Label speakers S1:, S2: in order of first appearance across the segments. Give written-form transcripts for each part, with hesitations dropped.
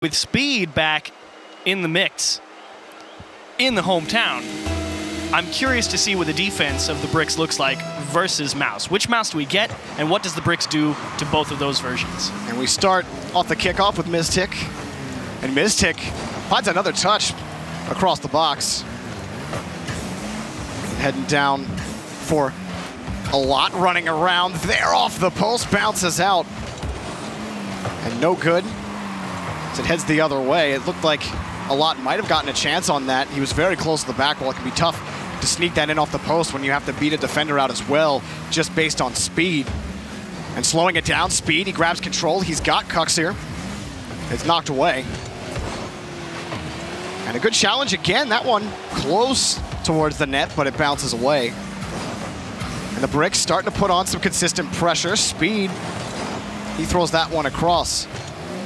S1: with Speed back in the mix in the hometown. I'm curious to see what the defense of the Bricks looks like versus Mouz. Which Mouz do we get, and what does the Bricks do to both of those versions?
S2: And we start off the kickoff with Miztic. And Miztic finds another touch across the box. Heading down for a lot, running around there off the post, bounces out. And no good. As it heads the other way, it looked like a lot might have gotten a chance on that. He was very close to the back wall. It can be tough to sneak that in off the post when you have to beat a defender out as well, just based on speed. And slowing it down, Speed, he grabs control. He's got Cucks here. It's knocked away. And a good challenge again. That one close towards the net, but it bounces away. And the Bricks starting to put on some consistent pressure. Speed, he throws that one across.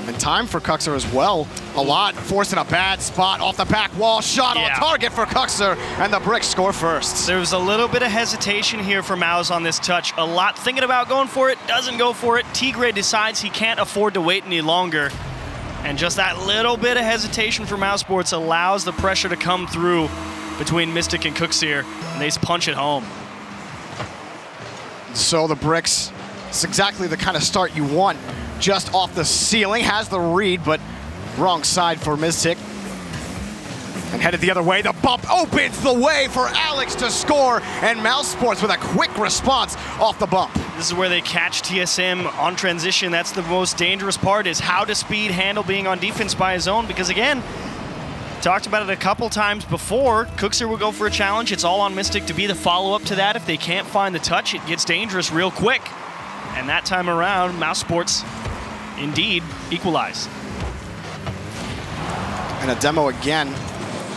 S2: And time for Cuxer as well. A lot forcing a bad spot off the back wall. Shot on target for Cuxer, and the Bricks score first.
S1: There was a little bit of hesitation here for Mouz on this touch. A lot thinking about going for it, doesn't go for it. Tigre decides he can't afford to wait any longer. And just that little bit of hesitation for Mousesports allows the pressure to come through between Miztic and Cuxer, and they just punch it home.
S2: So the Bricks, it's exactly the kind of start you want. Just off the ceiling, has the read, but wrong side for Miztic. And headed the other way, the bump opens the way for Alex to score, and Mousesports with a quick response off the bump.
S1: This is where they catch TSM on transition. That's the most dangerous part, is how does Speed handle being on defense by his own, because again, talked about it a couple times before, Cuxer will go for a challenge. It's all on Miztic to be the follow-up to that. If they can't find the touch, it gets dangerous real quick. And that time around, Mousesports indeed equalize.
S2: And a demo again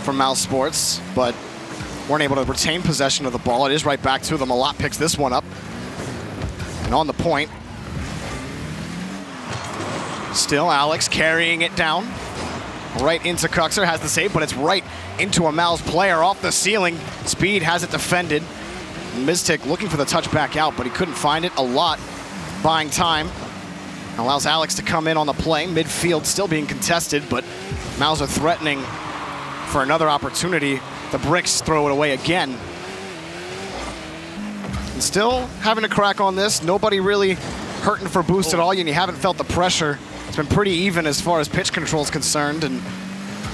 S2: from Mousesports, but weren't able to retain possession of the ball. It is right back to them. A lot picks this one up. And on the point, still Alex carrying it down. Right into Cuxer, has the save, but it's right into a Mouz player off the ceiling. Speed has it defended. Miztic looking for the touch back out, but he couldn't find it. A lot buying time. Allows Alex to come in on the play. Midfield still being contested, but Mouz are threatening for another opportunity. The Bricks throw it away again. And still having a crack on this. Nobody really hurting for boost at all, and you haven't felt the pressure. It's been pretty even as far as pitch control is concerned. And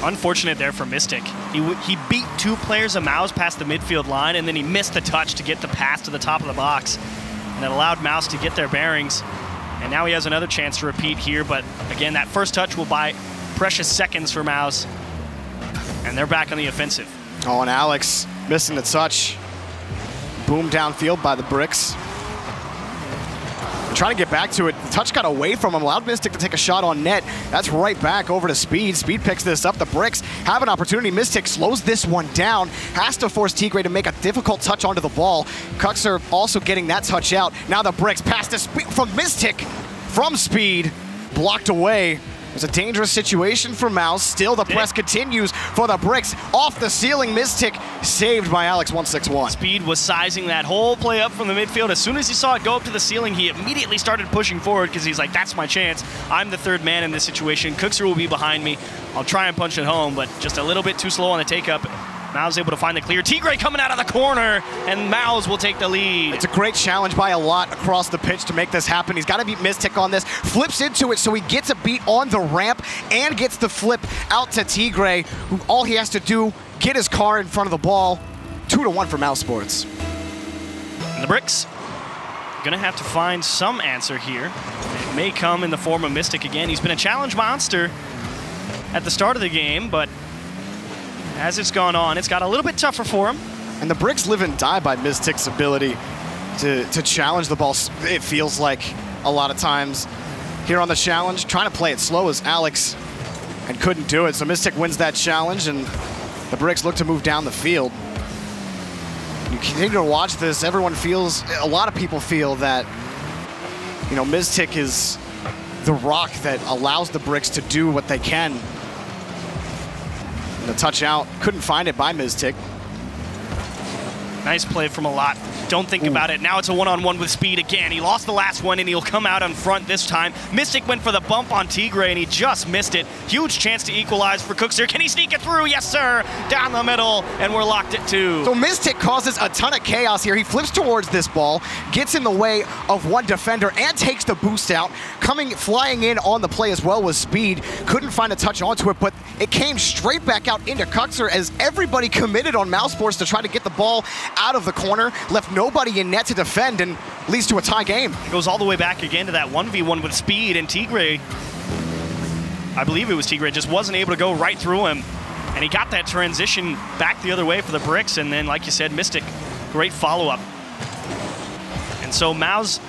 S1: unfortunate there for Miztic. He beat two players of Mouz past the midfield line, and then he missed the touch to get the pass to the top of the box. And that allowed Mouz to get their bearings. And now he has another chance to repeat here, but again, that first touch will buy precious seconds for Mouz. And they're back on the offensive.
S2: Oh, and Alex missing the touch. Boom downfield by the Bricks. And trying to get back to it. The touch got away from him, allowed Miztic to take a shot on net. That's right back over to Speed. Speed picks this up. The Bricks have an opportunity. Miztic slows this one down. Has to force Tigre to make a difficult touch onto the ball. Cuxer also getting that touch out. Now the Bricks pass to Speed from Miztic from Speed. Blocked away. It's a dangerous situation for Mouz. Still, the press continues for the Bricks. Off the ceiling, Miztic saved by Alex 161.
S1: Speed was sizing that whole play up from the midfield. As soon as he saw it go up to the ceiling, he immediately started pushing forward because he's like, that's my chance. I'm the third man in this situation. Cuxer will be behind me. I'll try and punch it home, but just a little bit too slow on the take-up. Mouz able to find the clear. Tigre coming out of the corner, and Mouz will take the lead.
S2: It's a great challenge by a lot across the pitch to make this happen. He's got to beat Miztic on this. Flips into it, so he gets a beat on the ramp and gets the flip out to Tigre, who all he has to do, get his car in front of the ball. 2-1 for Mousesports.
S1: And the Bricks gonna have to find some answer here. It may come in the form of Miztic again. He's been a challenge monster at the start of the game, but as it's gone on, it's got a little bit tougher for him.
S2: And the Bricks live and die by Miztic's ability to challenge the ball. It feels like a lot of times here on the challenge, trying to play it slow as Alex, and couldn't do it. So Miztic wins that challenge, and the Bricks look to move down the field. You continue to watch this, everyone feels, a lot of people feel that, you know, Miztic is the rock that allows the Bricks to do what they can. And the touch out, couldn't find it by Miztic.
S1: Nice play from a lot. Don't think about it. Now it's a one-on-one with Speed again. He lost the last one, and he'll come out on front this time. Mystic went for the bump on Tigre, and he just missed it. Huge chance to equalize for Cooks here. Can he sneak it through? Yes, sir. Down the middle, and we're locked at 2.
S2: So Mystic causes a ton of chaos here. He flips towards this ball, gets in the way of one defender, and takes the boost out. Flying in on the play as well was Speed. Couldn't find a touch onto it, but it came straight back out into Cuxer as everybody committed on Mousesports to try to get the ball out of the corner, left nobody in net to defend, and leads to a tie game.
S1: It goes all the way back again to that 1v1 with Speed, and Tigre, I believe it was Tigre, just wasn't able to go right through him. And he got that transition back the other way for the Bricks, and then, like you said, Mystic, great follow-up. And so Mouz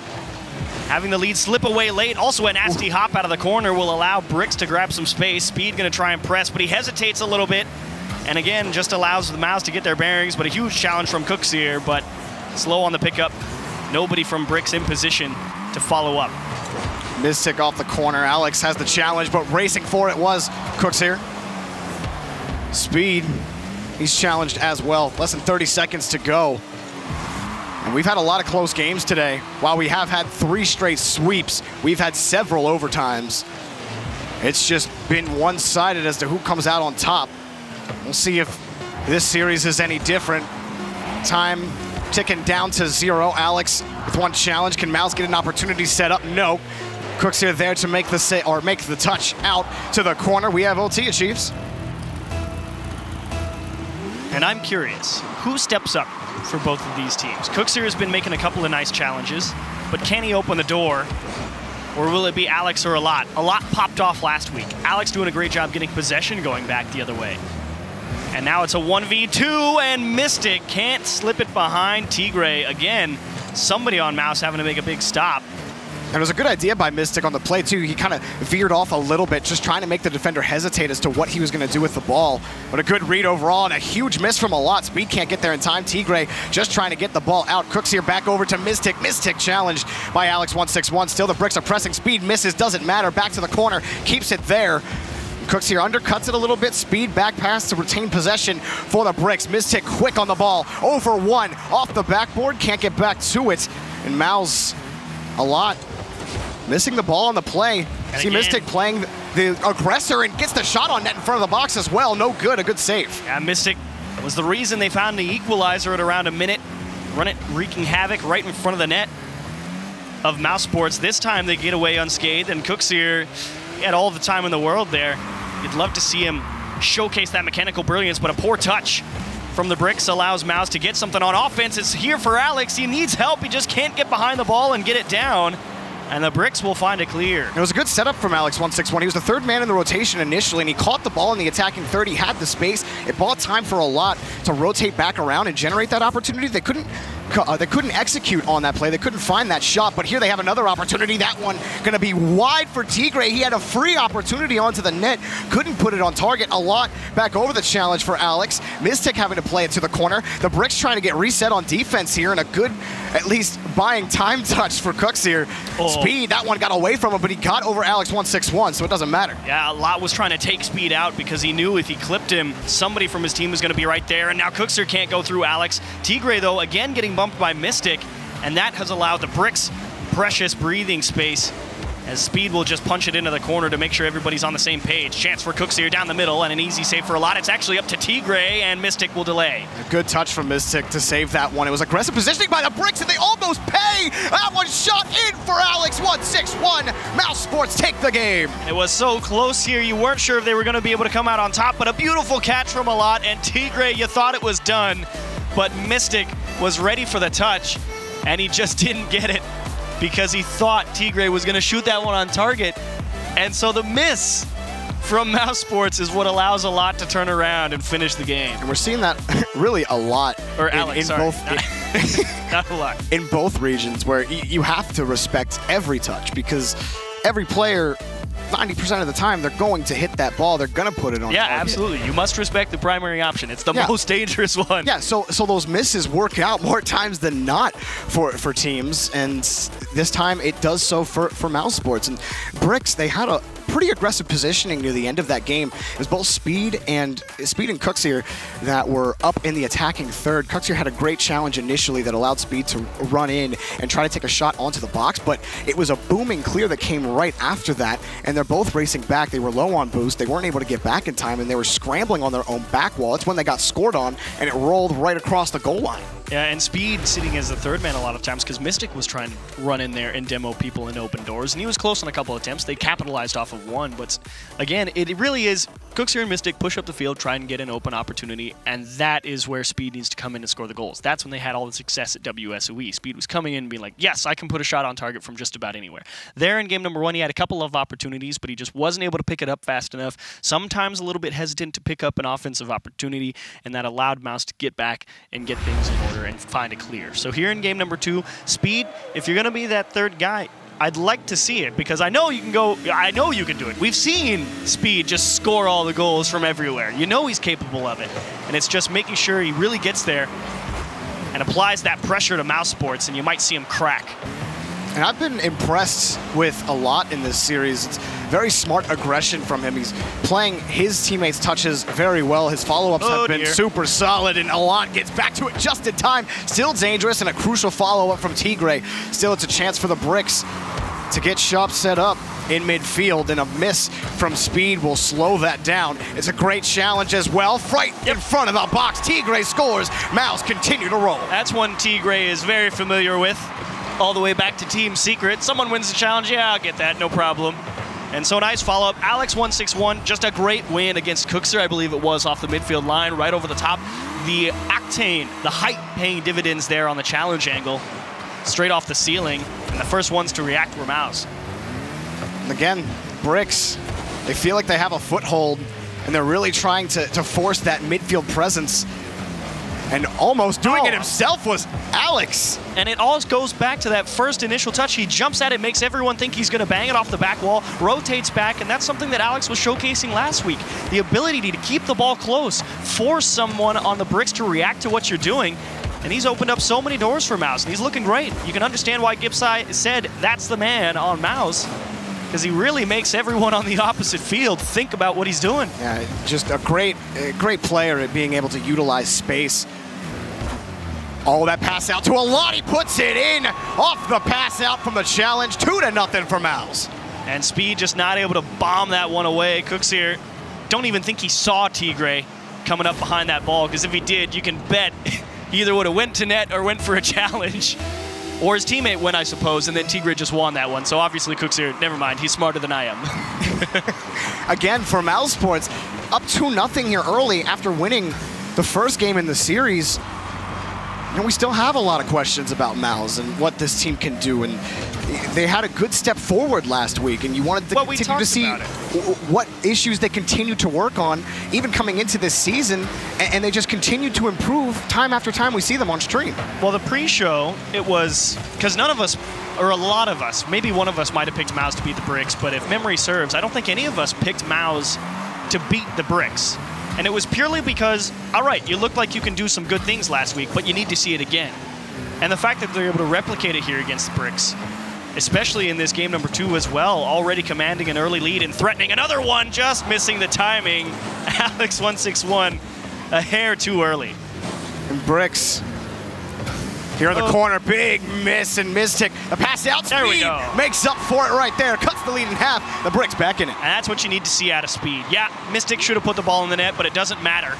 S1: having the lead slip away late. Also a nasty hop out of the corner will allow Bricks to grab some space. Speed going to try and press, but he hesitates a little bit. And again, just allows the Mouz to get their bearings, but a huge challenge from Cooks here, but slow on the pickup. Nobody from Bricks in position to follow up.
S2: Mystic off the corner. Alex has the challenge, but racing for it was Cooks here. Speed, he's challenged as well. Less than 30 seconds to go. And we've had a lot of close games today. While we have had 3 straight sweeps, we've had several overtimes. It's just been one-sided as to who comes out on top. We'll see if this series is any different. Time ticking down to 0. Alex with one challenge. Can Mouz get an opportunity set up? No. Cooks here there to make the touch out to the corner. We have OT achieves.
S1: And I'm curious, who steps up for both of these teams? Cooks here has been making a couple of nice challenges, but can he open the door? Or will it be Alex or a lot? A lot popped off last week. Alex doing a great job getting possession going back the other way. And now it's a 1v2, and Mystic can't slip it behind Tigre. Again, somebody on Mouz having to make a big stop.
S2: And it was a good idea by Mystic on the play, too. He kind of veered off a little bit, just trying to make the defender hesitate as to what he was going to do with the ball. But a good read overall, and a huge miss from a lot. Speed can't get there in time. Tigre just trying to get the ball out. Cooks here back over to Mystic. Mystic challenged by Alex 161. Still the Bricks are pressing. Speed misses, doesn't matter. Back to the corner, keeps it there. Cooks here undercuts it a little bit. Speed back pass to retain possession for the Bricks. Mystic quick on the ball. Over 1 off the backboard. Can't get back to it. And Mouz a lot. Missing the ball on the play. See Mystic playing the aggressor and gets the shot on net in front of the box as well. No good, a good save.
S1: Yeah, Mystic was the reason they found the equalizer at around a minute. Run it, wreaking havoc right in front of the net of Mousesports. This time they get away unscathed, and Cooks here, he had all the time in the world there. You'd love to see him showcase that mechanical brilliance, but a poor touch from the Bricks allows Mouz to get something on offense. It's here for Alex. He needs help. He just can't get behind the ball and get it down. And the Bricks will find it clear.
S2: It was a good setup from Alex 161. He was the 3rd man in the rotation initially, and he caught the ball in the attacking 30. He had the space. It bought time for a lot to rotate back around and generate that opportunity. They couldn't execute on that play. They couldn't find that shot, but here they have another opportunity. That one going to be wide for Tigre. He had a free opportunity onto the net. Couldn't put it on target. A lot back over the challenge for Alex. Mystic having to play it to the corner. The Bricks trying to get reset on defense here, and a good, at least, buying time touch for Cooks here. Speed, that one got away from him, but he got over Alex 161, so it doesn't matter.
S1: Yeah, a lot was trying to take Speed out because he knew if he clipped him, somebody from his team was going to be right there, and now Cookser can't go through Alex. Tigre, though, again getting bumped by Mystic, and that has allowed the Bricks precious breathing space as Speed will just punch it into the corner to make sure everybody's on the same page. Chance for Cooks here down the middle, and an easy save for a lot. It's actually up to Tigre, and Mystic will delay.
S2: A good touch from Mystic to save that one. It was aggressive positioning by the Bricks, and they almost pay. That one shot in for Alex 161. Mousesports take the game.
S1: It was so close here. You weren't sure if they were going to be able to come out on top, but a beautiful catch from a lot, and Tigre, you thought it was done, but Mystic was ready for the touch, and he just didn't get it because he thought Tigre was going to shoot that one on target. And so the miss from Mousesports is what allows a lot to turn around and finish the game.
S2: And we're seeing that really a lot.
S1: Or Alex, sorry. Not a lot.
S2: In both regions, where you have to respect every touch, because every player, 90% of the time, they're going to hit that ball. They're going to put it on target.
S1: Absolutely. You must respect the primary option. It's the most dangerous one.
S2: Yeah, so those misses work out more times than not for teams, and this time it does so for Mousesports. And Bricks, they had a pretty aggressive positioning near the end of that game. It was both Speed and Cooks here that were up in the attacking third. Cooks here had a great challenge initially that allowed Speed to run in and try to take a shot onto the box, but it was a booming clear that came right after that, and they're both racing back. They were low on boost. They weren't able to get back in time, and they were scrambling on their own back wall. It's when they got scored on, and it rolled right across the goal line.
S1: Yeah, and Speed sitting as the third man a lot of times because Mystic was trying to run in there and demo people in open doors, and he was close on a couple attempts. They capitalized off of one, but again, it really is Cooks here and Mystic push up the field, try and get an open opportunity, and that is where Speed needs to come in and score the goals. That's when they had all the success at WSOE. Speed was coming in and being like, yes, I can put a shot on target from just about anywhere. There in game number 1, he had a couple of opportunities, but he just wasn't able to pick it up fast enough. Sometimes a little bit hesitant to pick up an offensive opportunity, and that allowed Mouz to get back and get things in order and find a clear. So here in game number 2, Speed, if you're going to be that third guy, I'd like to see it because I know you can go, I know you can do it. We've seen Speed just score all the goals from everywhere. You know he's capable of it. And it's just making sure he really gets there and applies that pressure to Mousesports, and you might see him crack.
S2: And I've been impressed with a lot in this series. It's very smart aggression from him. He's playing his teammates' touches very well. His follow-ups have been super solid, and Alon gets back to it just in time. Still dangerous, and a crucial follow-up from Tigre. Still, it's a chance for the Bricks to get shop set up in midfield, and a miss from Speed will slow that down. It's a great challenge as well. Right in front of the box, Tigre scores. Mouz continue to roll.
S1: That's one Tigre is very familiar with. All the way back to Team Secret. Someone wins the challenge, yeah, I'll get that, no problem. And so nice follow-up. Alex161, just a great win against Cookser, I believe it was, off the midfield line, right over the top. The octane, the height paying dividends there on the challenge angle, straight off the ceiling, and the first ones to react were Mouz.
S2: And again, Bricks, they feel like they have a foothold, and they're really trying to force that midfield presence. And almost doing it himself was Alex.
S1: And it all goes back to that first initial touch. He jumps at it, makes everyone think he's going to bang it off the back wall, rotates back, and that's something that Alex was showcasing last week. The ability to keep the ball close, force someone on the Bricks to react to what you're doing. And he's opened up so many doors for Mouz, and he's looking great. You can understand why Gipsy said that's the man on Mouz, because he really makes everyone on the opposite field think about what he's doing.
S2: Yeah, just a great player at being able to utilize space. Oh, that pass out to Alon. He puts it in off the pass out from the challenge. 2-0 for Mouz.
S1: And Speed just not able to bomb that one away. Cooks here, don't even think he saw Tigre coming up behind that ball, because if he did, you can bet he either would have went to net or went for a challenge. Or his teammate went, I suppose, and then Tigre just won that one. So obviously Cooks here, never mind, he's smarter than I am.
S2: Again, for Mousesports, up 2-0 here early after winning the first game in the series. You know, we still have a lot of questions about Mouz and what this team can do, and they had a good step forward last week, and you wanted to continue to see what issues they continue to work on, even coming into this season, and they just continue to improve time after time we see them on stream.
S1: Well, the pre-show, it was, because none of us, or a lot of us, maybe one of us might have picked Mouz to beat the Bricks, but if memory serves, I don't think any of us picked Mouz to beat the Bricks. And it was purely because, all right, you looked like you can do some good things last week, but you need to see it again. And the fact that they're able to replicate it here against the Bricks, especially in this game number 2 as well, already commanding an early lead and threatening another one, just missing the timing. Alex161, a hair too early.
S2: And Bricks here in the corner, big miss, and Mystic, the pass out, Speed makes up for it right there, cuts the lead in half, the Bricks back in it.
S1: And that's what you need to see out of Speed. Yeah, Mystic should have put the ball in the net, but it doesn't matter.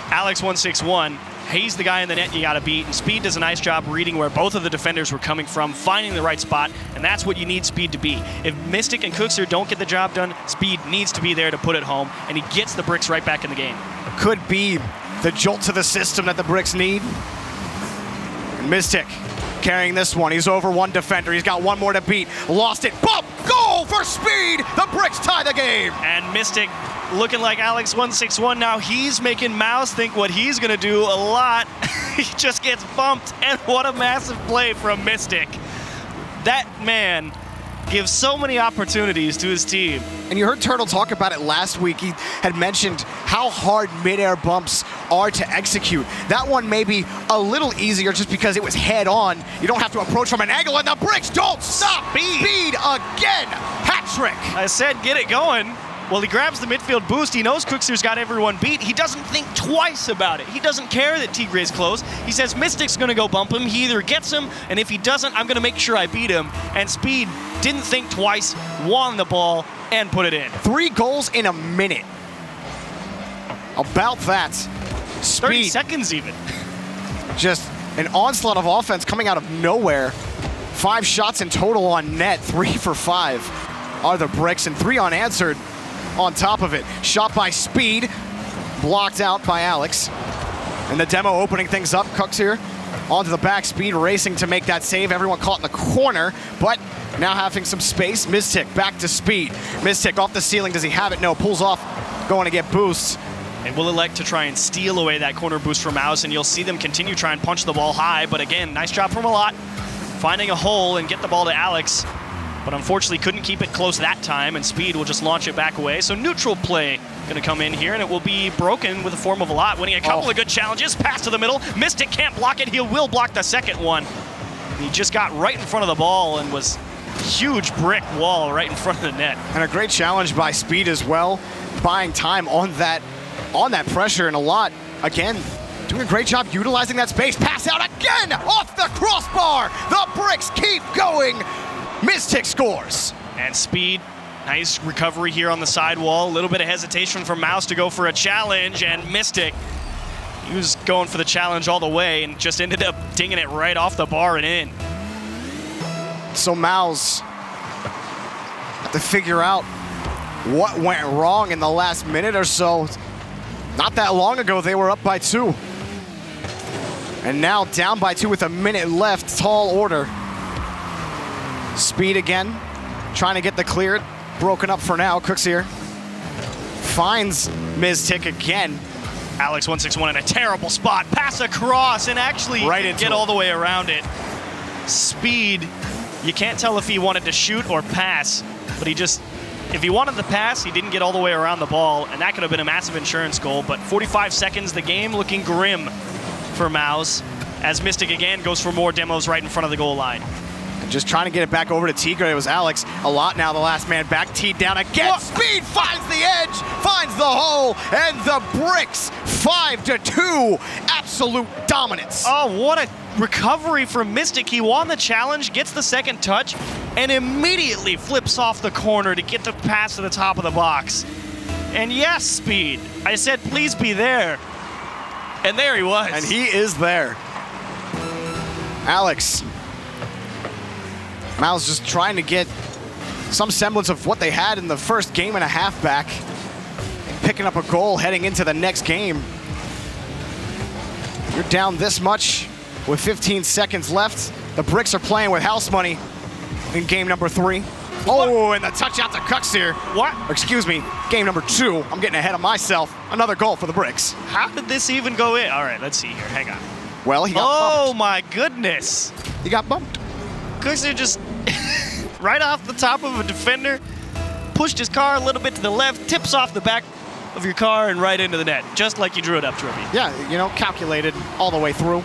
S1: Alex161, he's the guy in the net you gotta beat, and Speed does a nice job reading where both of the defenders were coming from, finding the right spot, and that's what you need Speed to be. If Mystic and Cookser don't get the job done, Speed needs to be there to put it home, and he gets the Bricks right back in the game.
S2: Could be the jolt to the system that the Bricks need. Mystic carrying this one. He's over one defender. He's got one more to beat. Lost it. Boom! Goal for Speed! The Bricks tie the game!
S1: And Mystic looking like Alex161 now. He's making Mouz think what he's going to do a lot. He just gets bumped. And what a massive play from Mystic. That man gives so many opportunities to his team.
S2: And you heard Turtle talk about it last week. He had mentioned how hard mid-air bumps are to execute. That one may be a little easier just because it was head on. You don't have to approach from an angle, and the Bricks don't stop. Speed again. Hat trick.
S1: I said get it going. Well, he grabs the midfield boost. He knows Cookster's got everyone beat. He doesn't think twice about it. He doesn't care that Tigre's close. He says Mystic's going to go bump him. He either gets him, and if he doesn't, I'm going to make sure I beat him. And Speed didn't think twice, won the ball, and put it in.
S2: 3 goals in a minute. About that. Speed.
S1: 30 seconds even.
S2: Just an onslaught of offense coming out of nowhere. 5 shots in total on net. 3 for 5 are the Bricks, and 3 unanswered on top of it. Shot by Speed, blocked out by Alex. And the demo opening things up. Cooks here onto the back. Speed racing to make that save. Everyone caught in the corner, but now having some space. Mystic back to Speed. Mystic off the ceiling. Does he have it? No. Pulls off, going to get boosts.
S1: And will elect to try and steal away that corner boost from Mouz, and you'll see them continue try and punch the ball high. But again, nice job from a lot. Finding a hole and get the ball to Alex. But unfortunately couldn't keep it close that time, and Speed will just launch it back away. So neutral play going to come in here, and it will be broken with the form of a lot, winning a couple of good challenges. Pass to the middle. Mystic can't block it. He will block the second one. He just got right in front of the ball and was huge brick wall right in front of the net.
S2: And a great challenge by Speed as well, buying time on that pressure, and a lot, again, doing a great job utilizing that space. Pass out again off the crossbar. The Bricks keep going. Mystic scores.
S1: And Speed, nice recovery here on the sidewall. A little bit of hesitation from Mouz to go for a challenge, and Mystic, he was going for the challenge all the way and just ended up dinging it right off the bar and in.
S2: So Mouz have to figure out what went wrong in the last minute or so. Not that long ago, they were up by 2. And now down by 2 with a minute left. Tall order. Speed again, trying to get the clear. Broken up for now. Cooks here. Finds Mystic again.
S1: Alex 161 in a terrible spot. Pass across, and actually
S2: right
S1: get all the way around it. Speed, you can't tell if he wanted to shoot or pass, but he just, if he wanted to pass, he didn't get all the way around the ball, and that could have been a massive insurance goal. But 45 seconds, the game looking grim for Mouz, as Mystic again goes for more demos right in front of the goal line.
S2: Just trying to get it back over to Tigre. It was Alex. A lot now, the last man back. Teed down again. What? Speed finds the edge, finds the hole, and the Bricks 5-2. Absolute dominance.
S1: Oh, what a recovery from Mystic. He won the challenge, gets the second touch, and immediately flips off the corner to get the pass to the top of the box. And yes, Speed. I said, please be there. And there he was.
S2: And he is there. Alex. Mouz just trying to get some semblance of what they had in the first game and a half back. Picking up a goal heading into the next game. You're down this much with 15 seconds left. The Bricks are playing with house money in game number 3. Oh, and the touch out to Cooks here.
S1: What?
S2: Or excuse me, game number 2. I'm getting ahead of myself. Another goal for the Bricks.
S1: How did this even go in? All right, let's see here. Hang on.
S2: Well, he got bumped.
S1: Oh, my goodness.
S2: He got bumped.
S1: Cooks are just right off the top of a defender, pushed his car a little bit to the left, tips off the back of your car and right into the net, just like you drew it up, Trippy.
S2: Yeah, you know, calculated all the way through.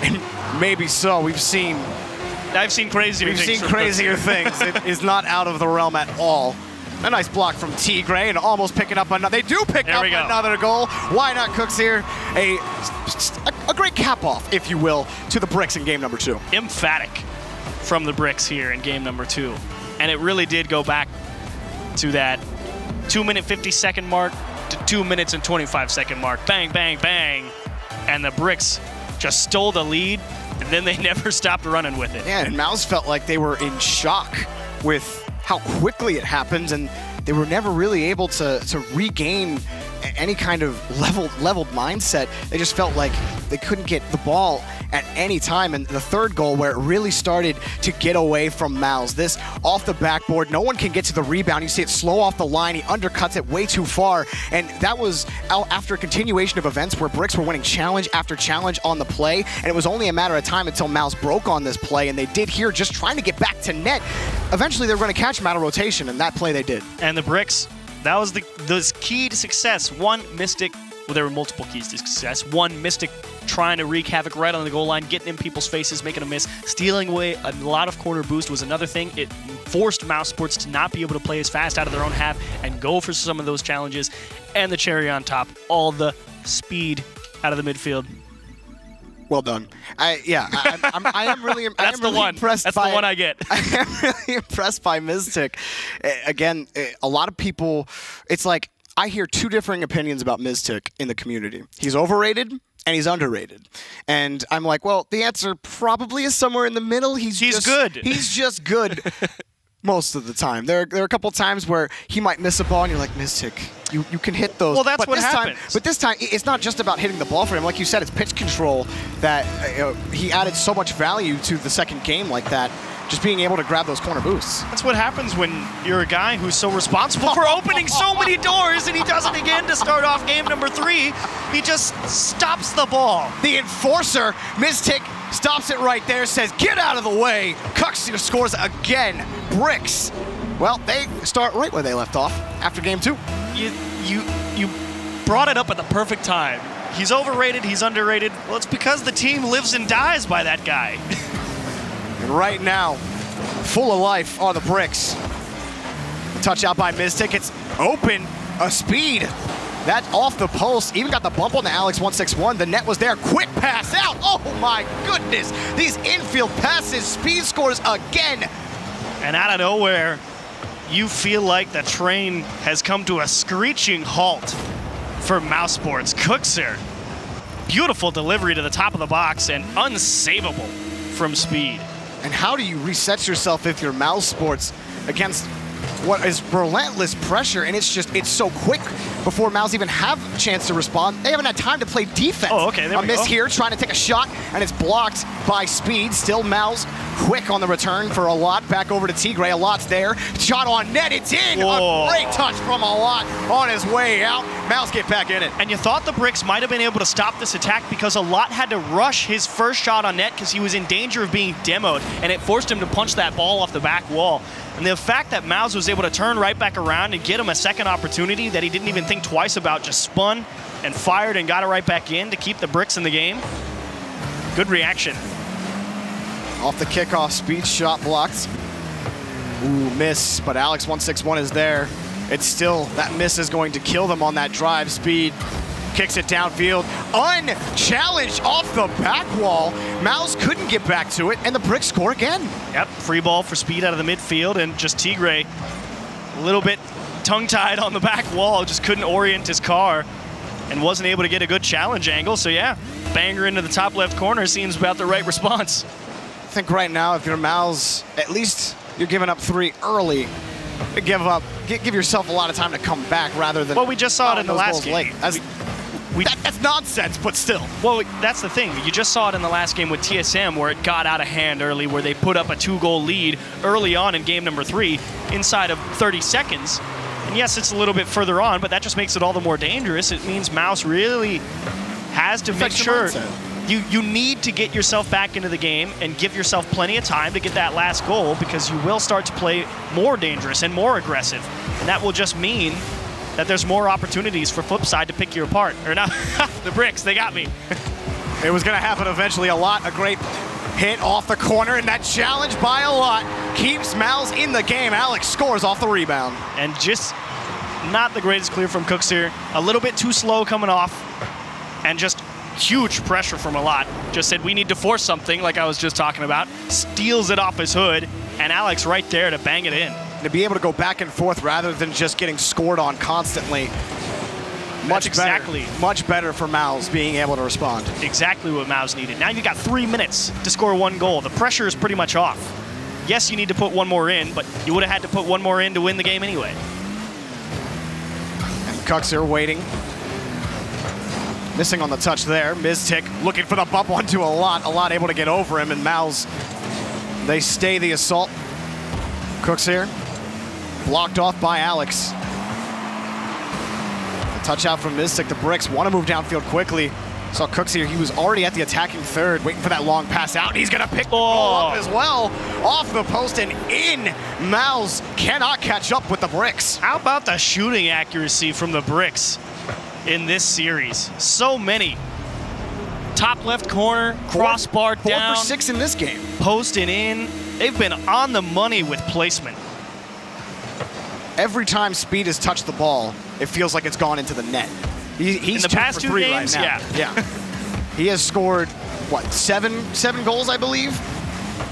S2: And maybe so. I've seen crazier things. It is not out of the realm at all. A nice block from Tigre and almost picking up another. They do pick up another goal. Why not Cooks here? A great cap off, if you will, to the Bricks in game number 2.
S1: Emphatic from the Bricks here in game number 2. And it really did go back to that 2-minute 50-second mark to 2 minutes and 25-second mark. Bang, bang, bang. And the Bricks just stole the lead, and then they never stopped running with it.
S2: Yeah, and Mouz felt like they were in shock with how quickly it happened, and they were never really able to regain any kind of leveled mindset. They just felt like they couldn't get the ball at any time. And the third goal, where it really started to get away from Mouz. This off the backboard, no one can get to the rebound. You see it slow off the line. He undercuts it way too far. And that was after a continuation of events where Bricks were winning challenge after challenge on the play. And it was only a matter of time until Mouz broke on this play. And they did here, just trying to get back to net. Eventually, they were going to catch him out of rotation, and that play they did.
S1: And the Bricks, That was the key to success. One, Mystic, well, there were multiple keys to success. One, Mystic trying to wreak havoc right on the goal line, getting in people's faces, making a miss, stealing away a lot of corner boost was another thing. It forced Mousesports to not be able to play as fast out of their own half and go for some of those challenges. And the cherry on top, all the speed out of the midfield.
S2: Well done. I am really impressed.
S1: That's the one I get.
S2: I am really impressed by Mystic. Again, a lot of people, it's like I hear two differing opinions about Mystic in the community. He's overrated and he's underrated. And I'm like, well, the answer probably is somewhere in the middle. He's
S1: good.
S2: He's just good most of the time. There are a couple times where he might miss a ball and you're like, Mystic, you can hit those.
S1: Well, that's what happens.
S2: But this time, it's not just about hitting the ball for him. Like you said, it's pitch control that he added so much value to the second game like that. Just being able to grab those corner boosts.
S1: That's what happens when you're a guy who's so responsible for opening so many doors, and he does it again to start off game number 3. He just stops the ball.
S2: The enforcer, Mystic, stops it right there, says, get out of the way. Cuxer scores again. Bricks. Well, they start right where they left off after game 2.
S1: You brought it up at the perfect time. He's overrated, he's underrated. Well, it's because the team lives and dies by that guy.
S2: And right now, full of life are the Bricks. Touch out by Mystic. It's open, a speed. That off the post, even got the bump on the Alex 161. The net was there. Quick pass out. Oh my goodness. These infield passes, speed scores again.
S1: And out of nowhere, you feel like the train has come to a screeching halt for Mousesports. Cuxer, beautiful delivery to the top of the box and unsavable from speed.
S2: And how do you reset yourself if you're Mousesports against what is relentless pressure? And it's so quick before Mouz even have a chance to respond. They haven't had time to play defense.
S1: Oh, okay, there we go.
S2: A miss here, trying to take a shot, and it's blocked by speed. Still Mouz quick on the return for a lot. Back over to Tigray. A lot's there. Shot on net, it's in.
S1: Whoa.
S2: A great touch from a lot on his way out. Mouz get back in it.
S1: And you thought the Bricks might have been able to stop this attack because a lot had to rush his first shot on net because he was in danger of being demoed, and it forced him to punch that ball off the back wall. And the fact that Mouz was able to turn right back around and get him a second opportunity that he didn't even think twice about, just spun and fired and got it right back in to keep the Bricks in the game. Good reaction.
S2: Off the kickoff, speed shot blocked. Ooh, miss, but Alex 161 is there. It's still, that miss is going to kill them on that drive. Speed kicks it downfield, unchallenged off the back wall. Mouz couldn't get back to it, and the Bricks score again.
S1: Yep, free ball for speed out of the midfield, and just Tigray a little bit tongue-tied on the back wall, just couldn't orient his car and wasn't able to get a good challenge angle. So yeah, banger into the top left corner seems about the right response.
S2: I think right now, if you're Mouz, at least you're giving up 3 early. Give yourself a lot of time to come back rather than.
S1: Well, we just saw it in the last game.
S2: That's nonsense, but still.
S1: Well, that's the thing. You just saw it in the last game with TSM where it got out of hand early, where they put up a 2-goal lead early on in game number 3 inside of 30 seconds. And yes, it's a little bit further on, but that just makes it all the more dangerous. It means Mouz really has to make sure you need to get yourself back into the game and give yourself plenty of time to get that last goal, because you will start to play more dangerous and more aggressive. And that will just mean that there's more opportunities for Flipside to pick you apart. Or not, the Bricks, they got me.
S2: It was gonna happen eventually. A great hit off the corner, and that challenge by a lot keeps Mouz in the game. Alex scores off the rebound.
S1: And just not the greatest clear from Cuxer. A little bit too slow coming off, and just huge pressure from a lot. Just said, we need to force something, like I was just talking about. Steals it off his hood, and Alex right there to bang it in.
S2: To be able to go back and forth rather than just getting scored on constantly. Much better for Mouz being able to respond.
S1: Exactly what Mouz needed. Now you've got 3 minutes to score 1 goal. The pressure is pretty much off. Yes, you need to put 1 more in, but you would have had to put 1 more in to win the game anyway.
S2: And Cuxer waiting. Missing on the touch there. Mystic looking for the bump onto a lot able to get over him, and Mouz, they stay the assault. Cuxer blocked off by Alex. A touch out from Mystic. The Bricks want to move downfield quickly. Saw Cooks here. He was already at the attacking third, waiting for that long pass out. He's going to pick the ball up as well. Off the post and in. Mouz cannot catch up with the Bricks.
S1: How about the shooting accuracy from the Bricks in this series? So many. Top left corner, crossbar down.
S2: 4 for 6 in this game.
S1: Post and in. They've been on the money with placement.
S2: Every time Speed has touched the ball, it feels like it's gone into the net. He's
S1: in the past 2 games,
S2: right now. Yeah. He has scored, what, seven goals, I believe?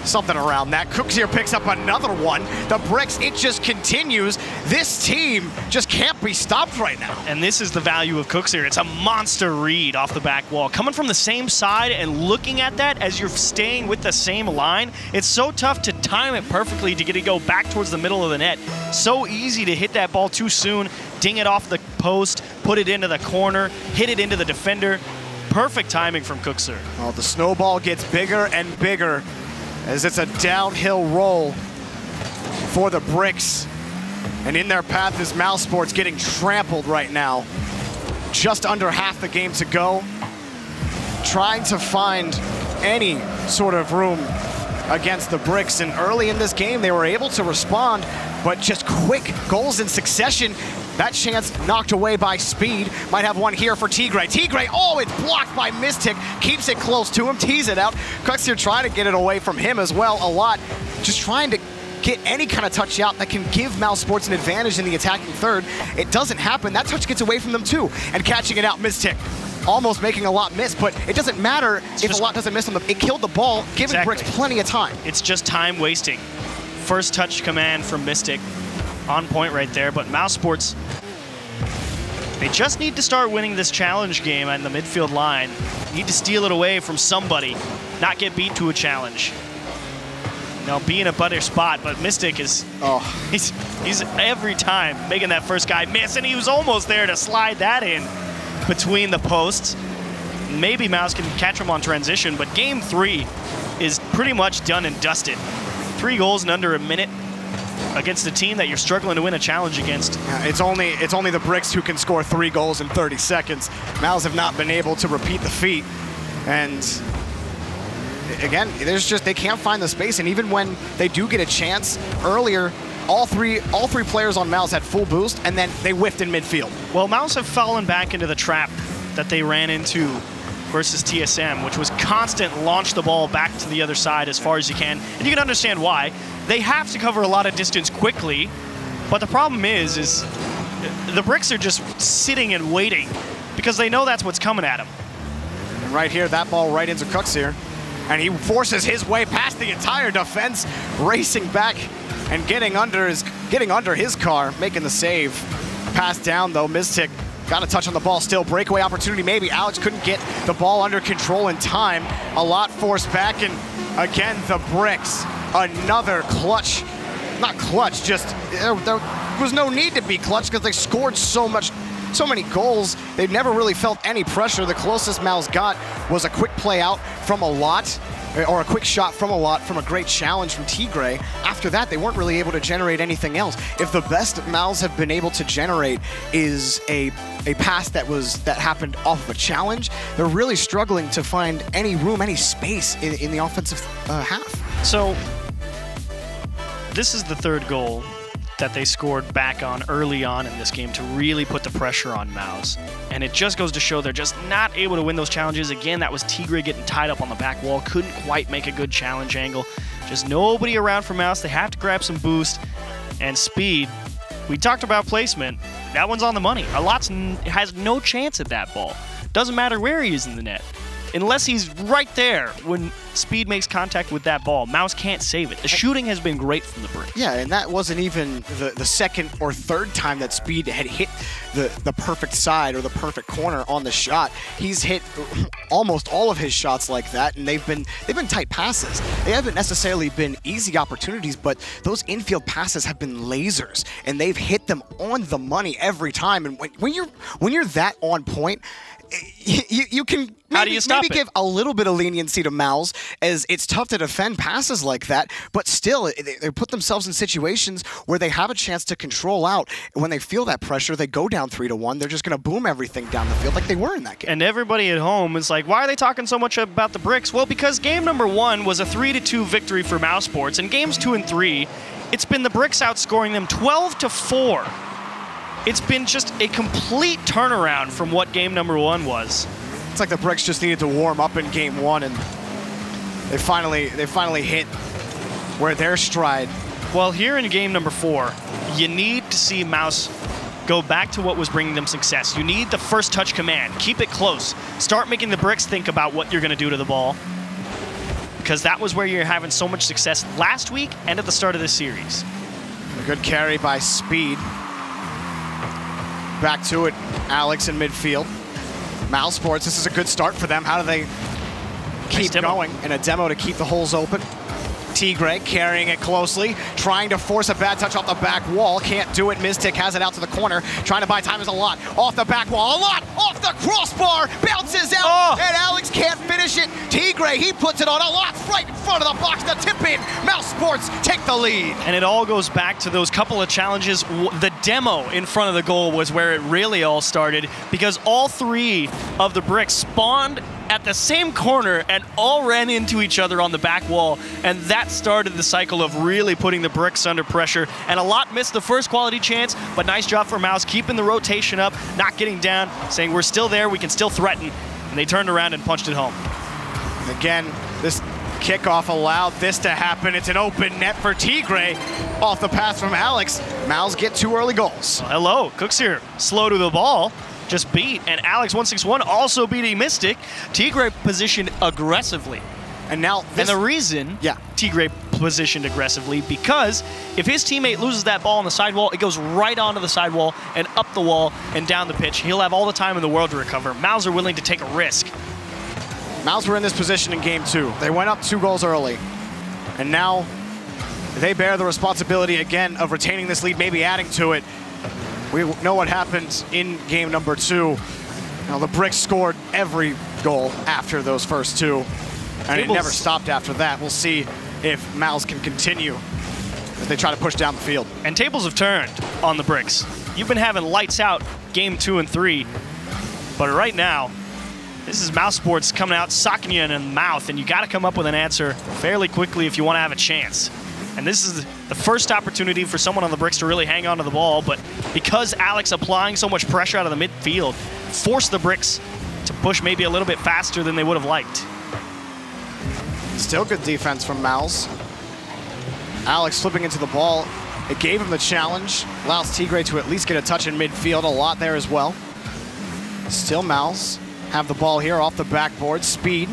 S2: Something around that. Cooks here picks up another one. The Bricks, it just continues. This team just can't be stopped right now.
S1: And this is the value of Cooks here. It's a monster read off the back wall. Coming from the same side and looking at that as you're staying with the same line, it's so tough to time it perfectly to get it go back towards the middle of the net. So easy to hit that ball too soon, ding it off the post, put it into the corner, hit it into the defender. Perfect timing from Cookser.
S2: Well, the snowball gets bigger and bigger as it's a downhill roll for the Bricks. And in their path is Mousesports getting trampled right now. Just under half the game to go. Trying to find any sort of room against the Bricks. And early in this game, they were able to respond, but just quick goals in succession. That chance knocked away by Speed. Might have one here for Tigray. Tigray, oh, it's blocked by Mystic. Keeps it close to him, tees it out. Cooks here trying to get it away from him as well a lot. Just trying to get any kind of touch out that can give Mousesports an advantage in the attacking third. It doesn't happen. That touch gets away from them too. And catching it out, Mystic. Almost making a lot miss, but it doesn't matter if a lot doesn't miss on them. It killed the ball, giving Bricks plenty of time.
S1: It's just time wasting. First touch command from Mystic. On point right there, but Mousesports, they just need to start winning this challenge game on the midfield line. Need to steal it away from somebody, not get beat to a challenge. Now, be in a better spot, but Mystic is, he's every time making that first guy miss, and he was almost there to slide that in between the posts. Maybe Mouz can catch him on transition, but game 3 is pretty much done and dusted. 3 goals in under a minute against a team that you're struggling to win a challenge against.
S2: Yeah, it's only the Bricks who can score 3 goals in 30 seconds. Mouz have not been able to repeat the feat. And again, they can't find the space. And even when they do get a chance earlier, all three players on Mouz had full boost, and then they whiffed in midfield.
S1: Well, Mouz have fallen back into the trap that they ran into versus TSM, which was constant launch the ball back to the other side as far as you can. And you can understand why. They have to cover a lot of distance quickly, but the problem is the Bricks are just sitting and waiting because they know that's what's coming at them.
S2: And right here, that ball right into Cooks here. And he forces his way past the entire defense, racing back and getting under his car, making the save. Pass down though, Mystic got a touch on the ball still. Breakaway opportunity maybe. Alex couldn't get the ball under control in time. A lot forced back, and again, the Bricks. Another clutch. Not clutch, just there was no need to be clutch because they scored so many goals. They never really felt any pressure. The closest Mouz got was a quick play out from a lot, or a quick shot from a lot from a great challenge from Tigray. After that, they weren't really able to generate anything else. If the best Mouz have been able to generate is a pass that happened off of a challenge, they're really struggling to find any room, any space in the offensive half.
S1: So this is the 3rd goal that they scored back on early on in this game to really put the pressure on Mouz. And it just goes to show they're just not able to win those challenges. Again, that was Tigray getting tied up on the back wall. Couldn't quite make a good challenge angle. Just nobody around for Mouz. They have to grab some boost and speed. We talked about placement. That one's on the money. Arlotz has no chance at that ball. Doesn't matter where he is in the net. Unless he's right there when Speed makes contact with that ball, Mouz can't save it. The shooting has been great from the Bricks.
S2: Yeah, and that wasn't even the second or third time that Speed had hit the perfect side or the perfect corner on the shot. He's hit almost all of his shots like that, and they've been tight passes. They haven't necessarily been easy opportunities, but those infield passes have been lasers, and they've hit them on the money every time. And when you're that on point, you can maybe give a little bit of leniency to Mouz as it's tough to defend passes like that, but still, they put themselves in situations where they have a chance to control out. And when they feel that pressure, they go down 3-1. They're just going to boom everything down the field like they were in that game.
S1: And everybody at home is like, why are they talking so much about the Bricks? Well, because game number 1 was a 3-2 victory for Mousesports, and games 2 and 3, it's been the Bricks outscoring them 12-4. It's been just a complete turnaround from what game number 1 was.
S2: It's like the Bricks just needed to warm up in game 1, and they finally hit where their stride.
S1: Well, here in game number 4, you need to see Mouz go back to what was bringing them success. You need the first touch command. Keep it close. Start making the Bricks think about what you're going to do to the ball, because that was where you're having so much success last week and at the start of this series.
S2: A good carry by Speed. Back to it, Alex in midfield. Mousesports, this is a good start for them. How do they keep going? And a demo to keep the holes open. Tigre carrying it closely, trying to force a bad touch off the back wall. Can't do it. Mystic has it out to the corner. Trying to buy time is a lot. Off the back wall, a lot! Off the crossbar! Bounces out, and Alex can't finish it. Tigre, he puts it on. A lot right in front of the box. The tip in. Mousesports take the lead.
S1: And it all goes back to those couple of challenges. The demo in front of the goal was where it really all started, because all 3 of the Bricks spawned at the same corner and all ran into each other on the back wall, and that started the cycle of really putting the Bricks under pressure. And a lot missed the first quality chance, but nice job for Mouz, keeping the rotation up, not getting down, saying we're still there, we can still threaten, and they turned around and punched it home.
S2: Again, this kickoff allowed this to happen. It's an open net for Tigre off the pass from Alex. Mouz get 2 early goals.
S1: Hello, Cooks here, slow to the ball. Just beat, and Alex 161 also beating Mystic. Tigre positioned aggressively.
S2: And now
S1: and the reason Tigre positioned aggressively, because if his teammate loses that ball on the sidewall, it goes right onto the sidewall and up the wall and down the pitch. He'll have all the time in the world to recover. Mouz are willing to take a risk.
S2: Mouz were in this position in game 2. They went up 2 goals early. And now they bear the responsibility again of retaining this lead, maybe adding to it. We know what happened in game number 2. Now the Bricks scored every goal after those first 2, and it never stopped after that. We'll see if Mouz can continue as they try to push down the field.
S1: And tables have turned on the Bricks. You've been having lights out game 2 and 3, but right now, this is Mousesports coming out, socking you in the mouth, and you got to come up with an answer fairly quickly if you want to have a chance. And this is the first opportunity for someone on the Bricks to really hang on to the ball, but because Alex applying so much pressure out of the midfield forced the Bricks to push maybe a little bit faster than they would have liked.
S2: Still good defense from Mouz. Alex flipping into the ball. It gave him the challenge, allows Tigre to at least get a touch in midfield, a lot there as well. Still Mouz have the ball here off the backboard. Speed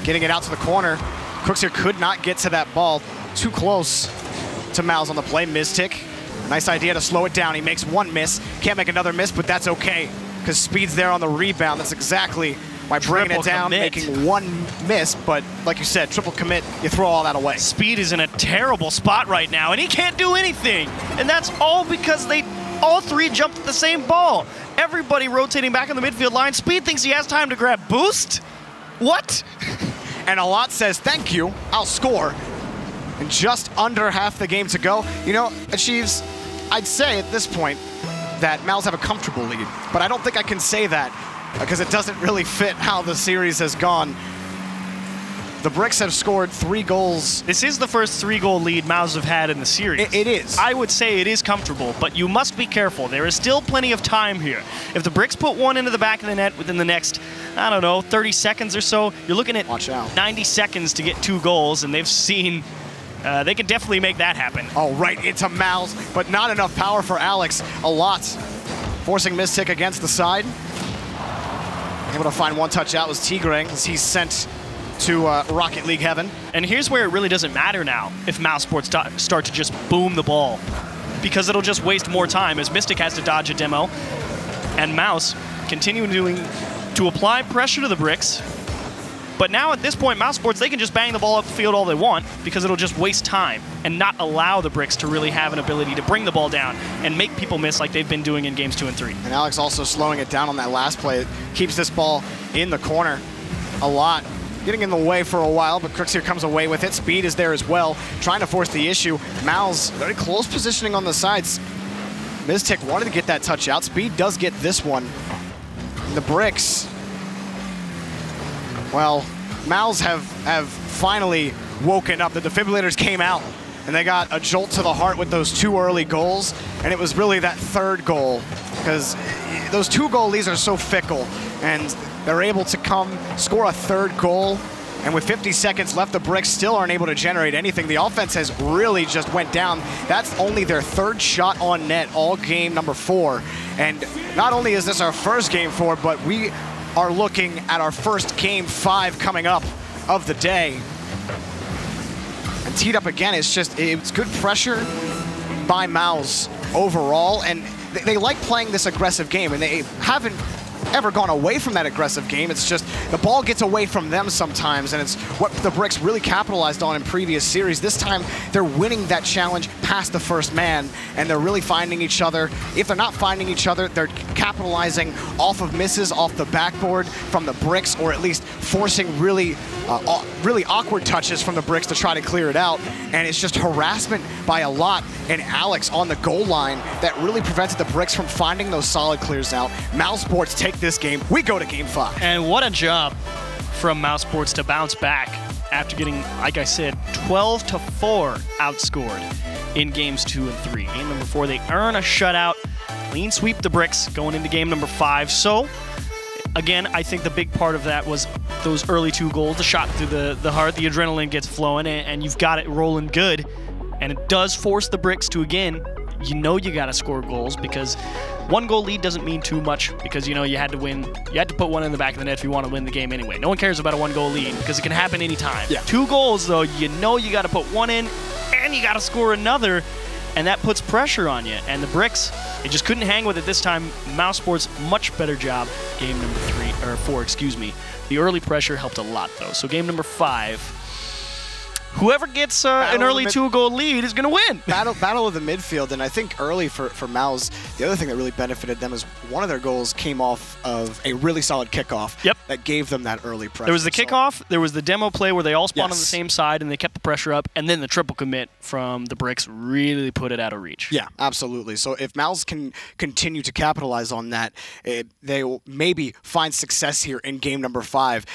S2: getting it out to the corner. Crooks here could not get to that ball. Too close to Mouz on the play. Mystic, nice idea to slow it down. He makes 1 miss. Can't make another miss, but that's okay, because Speed's there on the rebound. That's exactly why bringing it down, making 1 miss, but like you said, triple commit, you throw all that away.
S1: Speed is in a terrible spot right now, and he can't do anything. And that's all because all 3 jumped at the same ball. Everybody rotating back in the midfield line. Speed thinks he has time to grab boost. What?
S2: And a lot says, thank you, I'll score. And just under half the game to go. You know, Achieves, I'd say at this point that Mouz have a comfortable lead, but I don't think I can say that because it doesn't really fit how the series has gone. The Bricks have scored 3 goals.
S1: This is the first 3-goal lead Mouz have had in the series.
S2: It is.
S1: I would say it is comfortable, but you must be careful. There is still plenty of time here. If the Bricks put 1 into the back of the net within the next, I don't know, 30 seconds or so, you're looking at 90 seconds to get 2 goals, and they've seen they can definitely make that happen.
S2: Oh, right into Mouz, but not enough power for Alex. A lot. Forcing Mystic against the side. Able to find 1 touch out was Tigre as he's sent to Rocket League heaven.
S1: And here's where it really doesn't matter now if Mousesports start to just boom the ball, because it'll just waste more time as Mystic has to dodge a demo, and Mouz continuing to apply pressure to the Bricks. But now at this point, Mousesports, they can just bang the ball up the field all they want because it'll just waste time and not allow the Bricks to really have an ability to bring the ball down and make people miss like they've been doing in games 2 and 3.
S2: And Alex also slowing it down on that last play. It keeps this ball in the corner a lot. getting in the way for a while, but Crooks here comes away with it. Speed is there as well, trying to force the issue. Mouz, very close positioning on the sides. Mystic wanted to get that touch out. Speed does get this one. The Bricks, well, Mouz have finally woken up. The defibrillators came out, and they got a jolt to the heart with those 2 early goals, and it was really that 3rd goal, because those 2 goal leads are so fickle, and they're able to come score a 3rd goal, and with 50 seconds left, the Bricks still aren't able to generate anything. The offense has really just went down. That's only their 3rd shot on net all game number 4, and not only is this our first game 4, but we are looking at our first game 5 coming up of the day. And teed up again, it's good pressure by Mouz overall, and they like playing this aggressive game, and they haven't ever gone away from that aggressive game. It's just the ball gets away from them sometimes, and it's what the Bricks really capitalized on in previous series. This time, they're winning that challenge past the first man, and they're really finding each other. If they're not finding each other, they're capitalizing off of misses off the backboard from the Bricks, or at least forcing really awkward touches from the Bricks to try to clear it out. And it's just harassment by a lot and Alex on the goal line that really prevented the Bricks from finding those solid clears out. Mousesports take this game. We go to game 5.
S1: And what a job from Mousesports to bounce back after getting, like I said, 12-4 outscored in games 2 and 3. Game number 4, they earn a shutout, clean sweep the Bricks going into game number 5. So, again, I think the big part of that was those early 2 goals, the shot through the heart, the adrenaline gets flowing, and you've got it rolling good. And it does force the Bricks to, again, you know you got to score goals, because 1 goal lead doesn't mean too much, because you know you had to win. You had to put 1 in the back of the net if you want to win the game anyway. No one cares about a 1 goal lead because it can happen anytime.
S2: Yeah.
S1: 2 goals though, you know you got to put 1 in and you got to score another, and that puts pressure on you. And the Bricks, they just couldn't hang with it this time. Mousesports, much better job. Game number 4, excuse me. The early pressure helped a lot though. So game number 5. Whoever gets an early 2-goal lead is going to win.
S2: Battle of the midfield, and I think early for Mouz, the other thing that really benefited them is one of their goals came off of a really solid kickoff.
S1: Yep.
S2: That gave them that early pressure.
S1: There was the kickoff, there was the demo play where they all spawned on the same side and they kept the pressure up, and then the triple commit from the Bricks really put it out of reach.
S2: Yeah, absolutely. So if Mouz can continue to capitalize on that, they will maybe find success here in game number 5.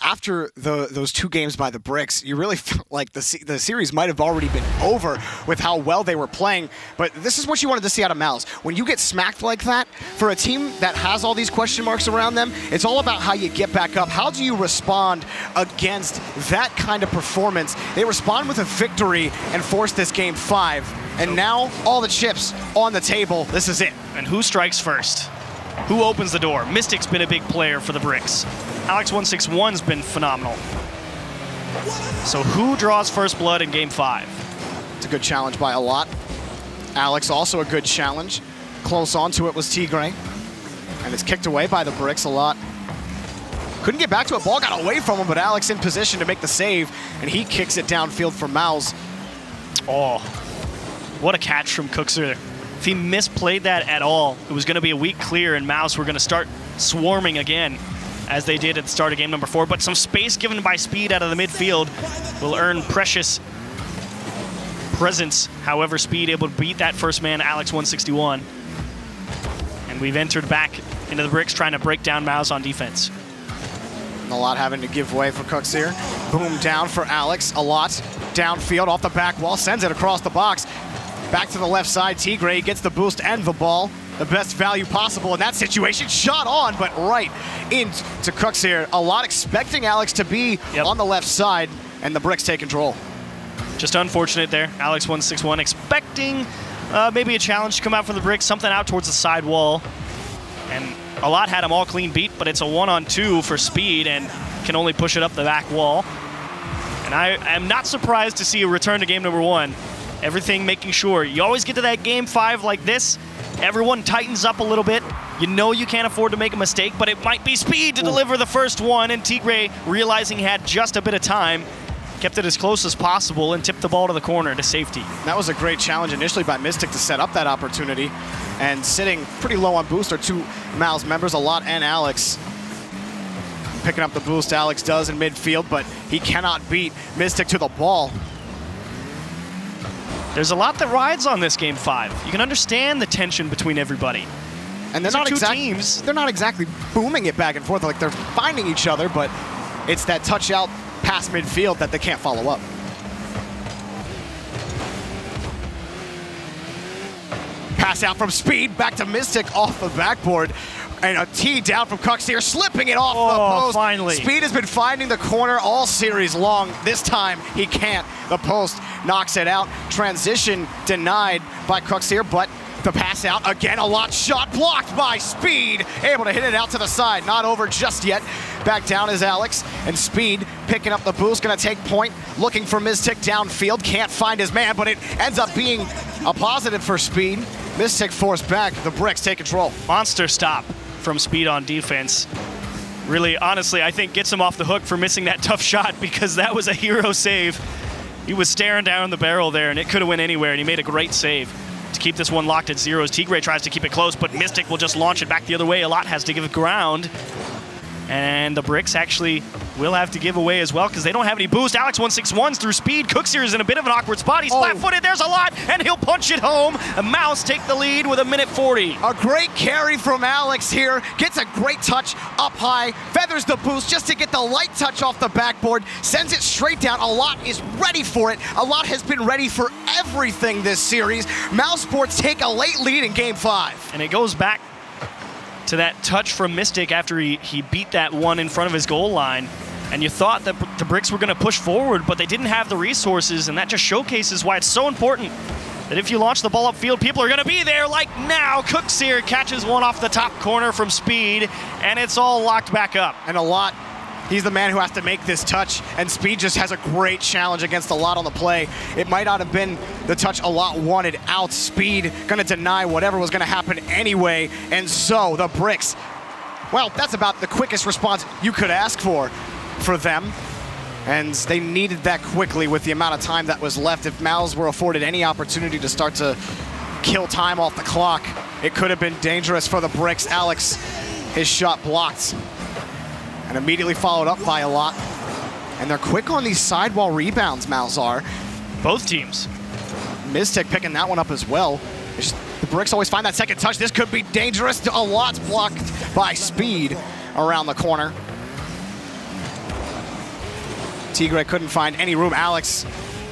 S2: After those 2 games by the Bricks, you really felt like the series might have already been over with how well they were playing. But this is what you wanted to see out of Mouz. When you get smacked like that, for a team that has all these question marks around them, it's all about how you get back up. How do you respond against that kind of performance? They respond with a victory and force this game 5. And now, all the chips on the table. This is it.
S1: And who strikes first? Who opens the door? Mystic's been a big player for the Bricks. Alex161's been phenomenal. So who draws first blood in game 5?
S2: It's a good challenge by a lot. Alex also a good challenge. Close onto it was Tigre. And it's kicked away by the Bricks a lot. Couldn't get back to it. Ball got away from him, but Alex in position to make the save, and he kicks it downfield for Mouz.
S1: Oh, what a catch from Cookser. If he misplayed that at all, it was going to be a weak clear, and Mouz were going to start swarming again, as they did at the start of game number 4. But some space given by Speed out of the midfield will earn precious presence. However, Speed able to beat that first man, Alex161. And we've entered back into the Bricks, trying to break down Mouz on defense.
S2: A lot having to give way for Cooks here. Boom down for Alex, a lot. Downfield off the back wall, sends it across the box. Back to the left side, Tigre gets the boost and the ball. The best value possible in that situation. Shot on, but right into Cooks here. A lot expecting Alex to be on the left side, and the Bricks take control.
S1: Just unfortunate there. Alex161 expecting maybe a challenge to come out for the Bricks, something out towards the side wall. And a lot had him all clean beat, but it's a 1-on-2 for Speed and can only push it up the back wall. And I am not surprised to see a return to game number 1. Everything making sure. You always get to that game 5 like this, everyone tightens up a little bit. You know you can't afford to make a mistake, but it might be Speed to deliver the first one, and Tigre, realizing he had just a bit of time, kept it as close as possible and tipped the ball to the corner to safety.
S2: That was a great challenge initially by Mystic to set up that opportunity, and sitting pretty low on boost are 2 Mouz members, a lot and Alex. Picking up the boost Alex does in midfield, but he cannot beat Mystic to the ball.
S1: There's a lot that rides on this Game 5. You can understand the tension between everybody.
S2: And they're not exactly booming it back and forth. Like, they're finding each other, but it's that touch out past midfield that they can't follow up. Pass out from Speed, back to Mystic off the backboard. And a tee down from Cuxier, slipping it off the post.
S1: Finally.
S2: Speed has been finding the corner all series long. This time, he can't. The post knocks it out. Transition denied by Cuxier, but the pass out again, a lot shot blocked by Speed. Able to hit it out to the side. Not over just yet. Back down is Alex, and Speed picking up the boost, gonna take point, looking for Mystic downfield. Can't find his man, but it ends up being a positive for Speed. Mystic forced back. The Bricks take control.
S1: Monster stop from Speed on defense. Really, honestly, I think gets him off the hook for missing that tough shot, because that was a hero save. He was staring down the barrel there, and it could have went anywhere, and he made a great save to keep this one locked at zeros. Tigray tries to keep it close, but Mystic will just launch it back the other way. A lot has to give ground. And the Bricks actually will have to give away as well, because they don't have any boost. Alex 161s through Speed. Cuxier is in a bit of an awkward spot. He's flat-footed. There's a lot, and he'll punch it home. Mouz take the lead with 1:40.
S2: A great carry from Alex here. Gets a great touch up high. Feathers the boost just to get the light touch off the backboard. Sends it straight down. A lot is ready for it. A lot has been ready for everything this series. Mousesports take a late lead in Game 5.
S1: And it goes back to that touch from Mystic after he beat that one in front of his goal line. And you thought that the Bricks were going to push forward, but they didn't have the resources, and that just showcases why it's so important that if you launch the ball upfield, people are going to be there, like now. Cuxier catches one off the top corner from Speed, and it's all locked back up.
S2: And a lot, he's the man who has to make this touch, and Speed just has a great challenge against a lot on the play. It might not have been the touch a lot wanted out. Speed gonna deny whatever was gonna happen anyway, and so the Bricks, well, that's about the quickest response you could ask for them. And they needed that quickly with the amount of time that was left. If Mouz were afforded any opportunity to start to kill time off the clock, it could have been dangerous for the Bricks. Alex, his shot blocked, and immediately followed up by a lot. And they're quick on these sidewall rebounds, Mouz are.
S1: Both teams.
S2: Mystic picking that one up as well. The Bricks always find that second touch. This could be dangerous. A lot's blocked by Speed around the corner. Tigray couldn't find any room. Alex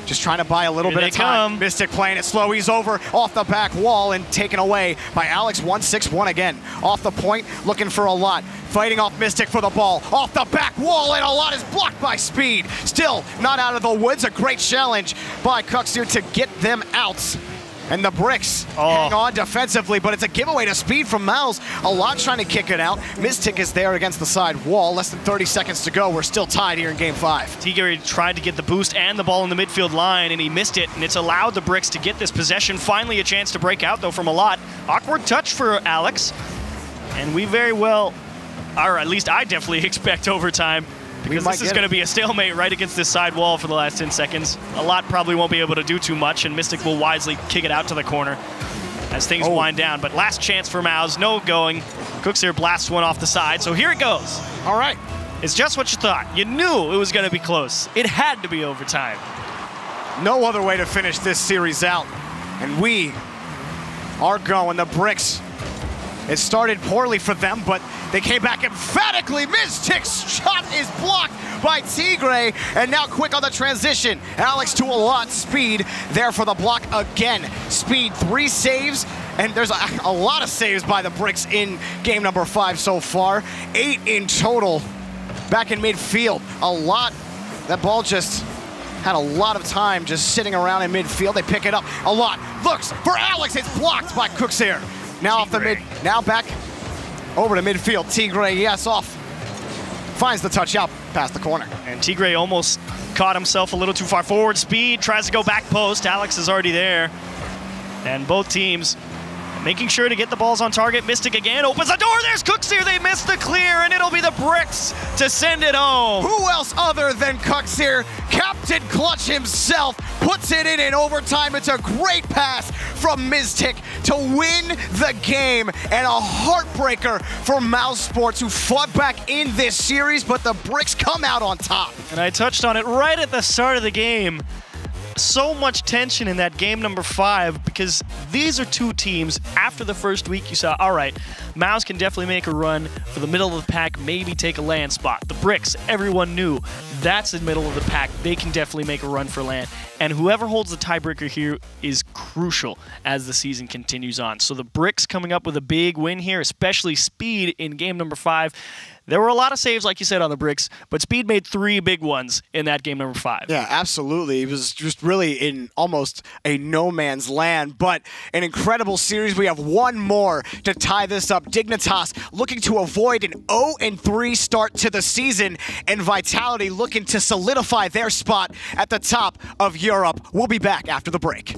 S2: just trying to buy a little bit of time. Mystic playing it slow. He's over off the back wall and taken away by Alex. 161 again. Off the point, looking for a lot. Fighting off Mystic for the ball. Off the back wall, and a lot is blocked by Speed. Still not out of the woods. A great challenge by Cuxier to get them out. And the Bricks hang on defensively, but it's a giveaway to Speed from Mouz. A lot trying to kick it out. Mystic is there against the side wall. Less than 30 seconds to go. We're still tied here in Game 5.
S1: Tigray tried to get the boost and the ball in the midfield line, and he missed it, and it's allowed the Bricks to get this possession. Finally a chance to break out, though, from a lot. Awkward touch for Alex, and we very well, or at least I definitely expect overtime, because this is going to be a stalemate right against this side wall for the last 10 seconds. A lot probably won't be able to do too much, and Mystic will wisely kick it out to the corner as things wind down. But last chance for Mouz, no going. Cuxier blasts one off the side, so here it goes.
S2: All right.
S1: It's just what you thought. You knew it was going to be close. It had to be overtime.
S2: No other way to finish this series out. And we are going. The Bricks, it started poorly for them, but they came back emphatically. Mystic's shot is blocked by Tigray, and now quick on the transition. Alex to a lot. Speed there for the block again. Speed 3 saves, and there's a lot of saves by the Bricks in game number 5 so far. 8 in total back in midfield. A lot. That ball just had a lot of time just sitting around in midfield. They pick it up. A lot. Looks for Alex. It's blocked by Cuxier. Now off the mid. Now back over to midfield. Tigray, yes, off. Finds the touch out past the corner.
S1: And Tigray almost caught himself a little too far forward. Speed tries to go back post. Alex is already there. And both teams making sure to get the balls on target. Mystic again opens the door. There's Cuxier. They missed the clear, and it'll be the Bricks to send it home.
S2: Who else other than Cuxier? Captain clutch himself, puts it in overtime. It's a great pass from Mystic to win the game, and a heartbreaker for Mousesports, who fought back in this series, but the Bricks come out on top.
S1: And I touched on it right at the start of the game. So much tension in that game number 5, because these are two teams. After the first week, you saw, all right, Mouz can definitely make a run for the middle of the pack, maybe take a land spot. The Bricks, everyone knew that's the middle of the pack. They can definitely make a run for land. And whoever holds the tiebreaker here is crucial as the season continues on. So the Bricks coming up with a big win here, especially Speed in game number 5. There were a lot of saves, like you said, on the Bricks, but Speed made 3 big ones in that game number 5.
S2: Yeah, absolutely. It was just really in almost a no man's land, but an incredible series. We have one more to tie this up. Dignitas looking to avoid an 0-3 start to the season, and Vitality looking to solidify their spot at the top of Europe. We'll be back after the break.